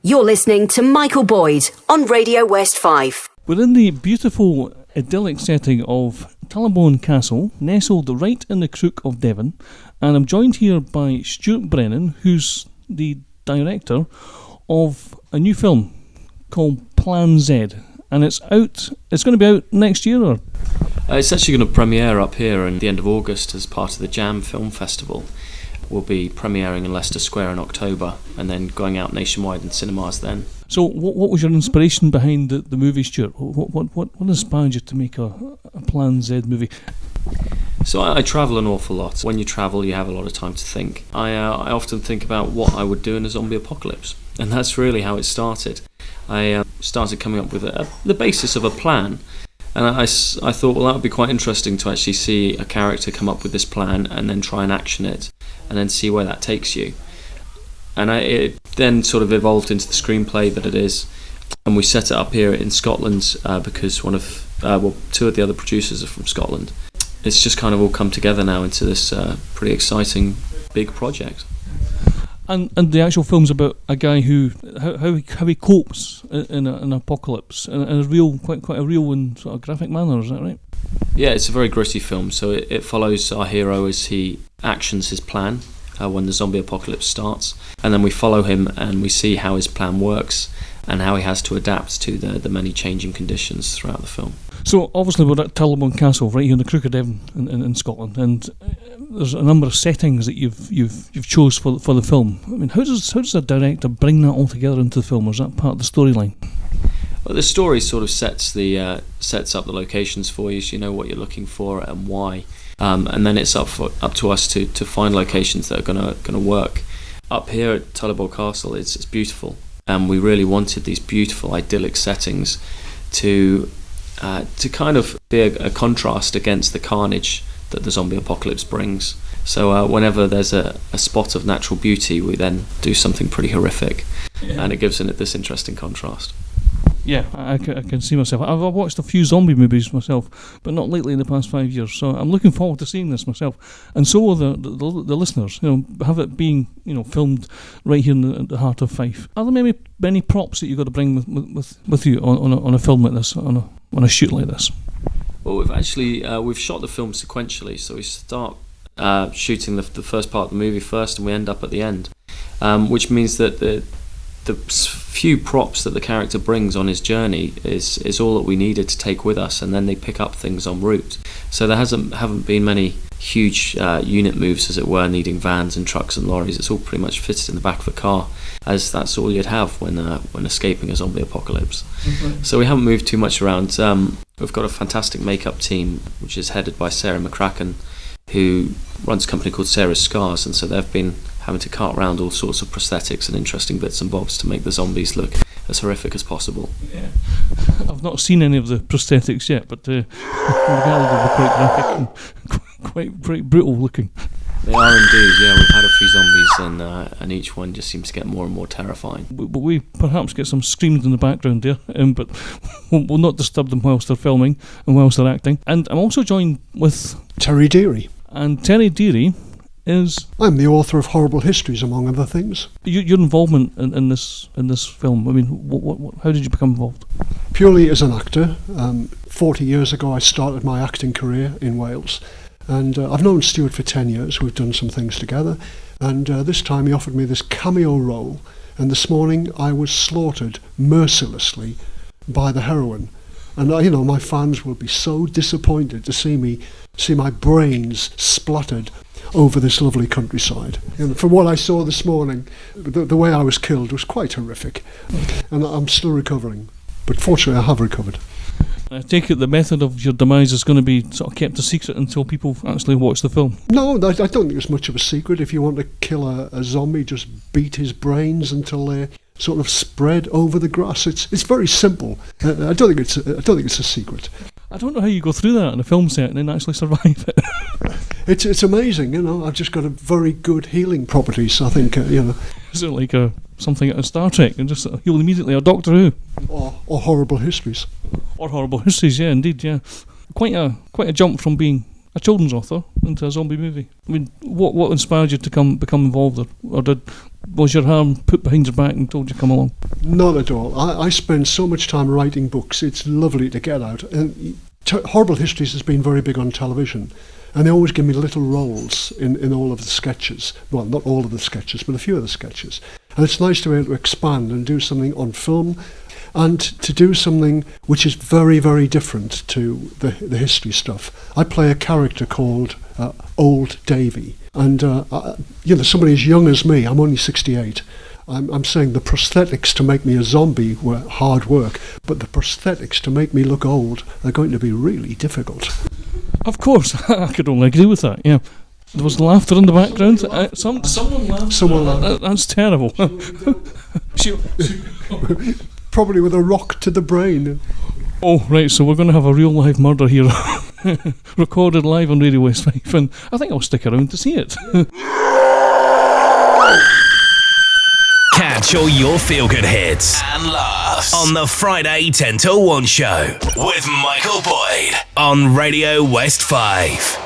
You're listening to Michael Boyd on Radio West Fife. We're in the beautiful, idyllic setting of Tullibole Castle, nestled right in the Crook of Devon, and I'm joined here by Stuart Brennan, who's the director of a new film called Plan Z, and it's going to be out next year, or? It's actually going to premiere up here at the end of August as part of the Jam Film Festival. We'll be premiering in Leicester Square in October and then going out nationwide in cinemas then. So what was your inspiration behind the movie, Stuart? What inspired you to make a Plan Z movie? So I travel an awful lot. When you travel, you have a lot of time to think. I often think about what I would do in a zombie apocalypse, and that's really how it started. I started coming up with the basis of a plan, and I thought, well, that would be quite interesting to actually see a character come up with this plan and then try and action it, and then see where that takes you. And it then sort of evolved into the screenplay that it is, and we set it up here in Scotland because two of the other producers are from Scotland. It's just kind of all come together now into this pretty exciting big project. And the actual film's about a guy who how he copes in an apocalypse in a real quite a real and sort of graphic manner. Is that right? Yeah, it's a very gritty film. So it follows our hero as he actions his plan when the zombie apocalypse starts, and then we follow him and we see how his plan works and how he has to adapt to the many changing conditions throughout the film. So obviously we're at Tullibole Castle, right here in the Crook of Devon in Scotland, and there's a number of settings that you've chose for the film. I mean, how does a director bring that all together into the film? Or is that part of the storyline? Well, the story sort of sets up the locations for you, so you know what you're looking for and why, and then it's up to us to find locations that are going to work. Up here at Tullibole Castle, it's beautiful, and we really wanted these beautiful idyllic settings to kind of be a contrast against the carnage that the zombie apocalypse brings. So whenever there's a spot of natural beauty, we then do something pretty horrific, and it gives it this interesting contrast. Yeah, I can see myself. I've watched a few zombie movies myself, but not lately in the past 5 years. So I'm looking forward to seeing this myself, and so are the listeners. You know, have it being filmed right here in the heart of Fife. Are there many props that you've got to bring with you on a film like this, on a shoot like this? Well, we've shot the film sequentially, so we start shooting the first part of the movie first, and we end up at the end, which means that the few props that the character brings on his journey is all that we needed to take with us, and then they pick up things en route. So there haven't been many huge unit moves, as it were, needing vans and trucks and lorries. It's all pretty much fitted in the back of a car, as that's all you'd have when escaping a zombie apocalypse. Mm-hmm. So we haven't moved too much around. We've got a fantastic makeup team, which is headed by Sarah McCracken, who runs a company called Sarah's Scars, and so they've been having to cart around all sorts of prosthetics and interesting bits and bobs to make the zombies look as horrific as possible. Yeah. I've not seen any of the prosthetics yet, but they're quite graphic and quite brutal looking. They are indeed, yeah. We've had a few zombies, and each one just seems to get more and more terrifying. But we perhaps get some screams in the background there, but we'll not disturb them whilst they're filming and whilst they're acting. And I'm also joined with Terry Deary. And Terry Deary is... I'm the author of Horrible Histories, among other things. Your involvement in this film, I mean, what, how did you become involved? Purely as an actor. 40 years ago I started my acting career in Wales, and I've known Stuart for 10 years. We've done some things together, and this time he offered me this cameo role, and this morning I was slaughtered mercilessly by the heroine. And my fans will be so disappointed to see my brains splattered over this lovely countryside. And from what I saw this morning, the way I was killed was quite horrific, and I'm still recovering. But fortunately I have recovered. I take it the method of your demise is going to be sort of kept a secret until people actually watch the film? No, I don't think it's much of a secret. If you want to kill a zombie, just beat his brains until they're sort of spread over the grass. It's very simple. I don't think it's a secret. I don't know how you go through that in a film set and then actually survive it. It's amazing, I've just got a very good healing properties, I think, Is it like something out of Star Trek and just heal immediately, or Doctor Who? Or Horrible Histories. Or Horrible Histories, yeah, indeed, yeah. Quite a jump from being a children's author into a zombie movie. I mean, what inspired you to become involved, or did was your arm put behind your back and told you come along? Not at all. I spend so much time writing books. It's lovely to get out. And Horrible Histories has been very big on television. And they always give me little roles in all of the sketches. Well, not all of the sketches, but a few of the sketches. And it's nice to be able to expand and do something on film, and to do something which is very, very different to the history stuff. I play a character called Old Davy. And, somebody as young as me, I'm only 68, I'm saying the prosthetics to make me a zombie were hard work, but the prosthetics to make me look old are going to be really difficult. Of course, I could only agree with that, yeah. There was laughter in the background. Someone laughed. Someone laughed. That's terrible. Probably with a rock to the brain. Oh, right, so we're going to have a real live murder here. Recorded live on Radio West Fife, and I think I'll stick around to see it. Catch all your feel-good hits and laughs on the Friday 10 till 1 show with Michael Boyd on Radio West Fife.